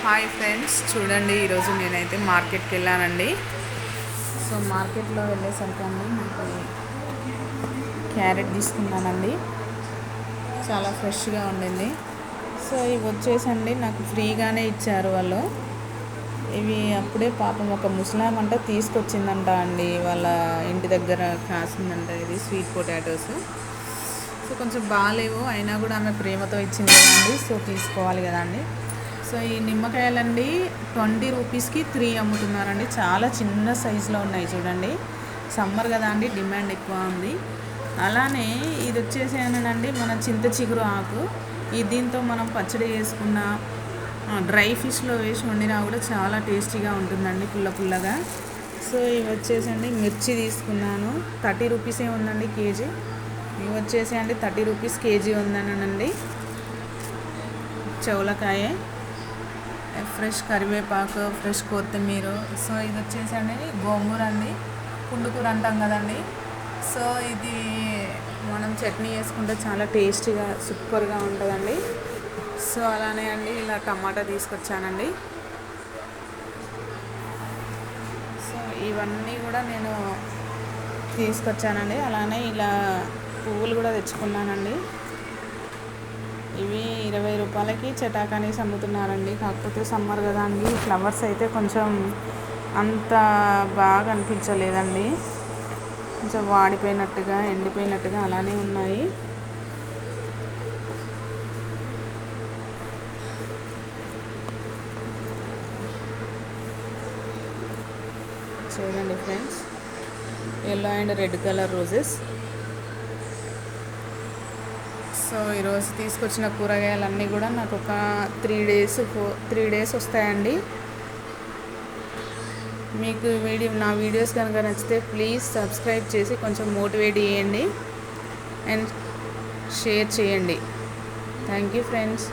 Hi friends, చూడండి ఈరోజు నేనైతే మార్కెట్కి వెళ్ళానండి. సో మార్కెట్లో వెళ్ళేసరికి నాకు క్యారెట్ తీసుకున్నానండి. చాలా ఫ్రెష్గా ఉండింది. సో ఇవి వచ్చేసండి నాకు ఫ్రీగానే ఇచ్చారు వాళ్ళు. ఇవి అప్పుడే పాపం ఒక ముస్లాం అంట తీసుకొచ్చిందంట అండి, వాళ్ళ ఇంటి దగ్గర కాసిందంట. ఇది స్వీట్ పొటాటోస్. సో కొంచెం బాగాలేవు, అయినా కూడా ఆమె ప్రేమతో ఇచ్చింది కదండి, సో తీసుకోవాలి కదండి. సో ఈ నిమ్మకాయలండి 20 రూపీస్కి 3 అమ్ముతున్నారండి. చాలా చిన్న సైజులో ఉన్నాయి చూడండి. సమ్మర్ కదా అండి, డిమాండ్ ఎక్కువ ఉంది. అలానే ఇది వచ్చేసేనండి మన చింత చిగురు ఆకు. దీంతో మనం పచ్చడి చేసుకున్న డ్రై ఫిష్లో వేసి వండినా కూడా చాలా టేస్టీగా ఉంటుందండి, పుల్ల పుల్లగా. సో ఇవి వచ్చేసండి మిర్చి తీసుకున్నాను. 30 రూపీసే ఉందండి కేజీ. ఇవి వచ్చేసేయండి 30 రూపీస్ కేజీ ఉందనండి. చౌలకాయ, ఫ్రెష్ కరివేపాకు, ఫ్రెష్ కొత్తిమీర. సో ఇది వచ్చేసండి గోంగూర అండి, పుండుకూర అంటాం కదండి. సో ఇది మనం చట్నీ వేసుకుంటే చాలా టేస్టీగా సూపర్గా ఉంటుందండి. సో అలానే అండి ఇలా టమాటా తీసుకొచ్చానండి. సో ఇవన్నీ కూడా నేను తీసుకొచ్చానండి. అలానే ఇలా పువ్వులు కూడా తెచ్చుకున్నానండి. ఇవి 20 రూపాయలకి చటాకనేసి అమ్ముతున్నారండి. కాకపోతే సమ్మర్ కదా అండి, ఫ్లవర్స్ అయితే కొంచెం అంత బాగా అనిపించలేదండి. కొంచెం వాడిపోయినట్టుగా, ఎండిపోయినట్టుగా అలానే ఉన్నాయి. చూడండి friends, yellow and red colour roses. So ఈరోజు తీసుకొచ్చిన కూరగాయలన్నీ కూడా నాకు ఒక 3 డేస్ వస్తాయండి. మీకు నా వీడియోస్ కనుక నచ్చితే ప్లీజ్ సబ్స్క్రైబ్ చేసి కొంచెం మోటివేట్ చేయండి అండ్ షేర్ చేయండి. Thank you friends.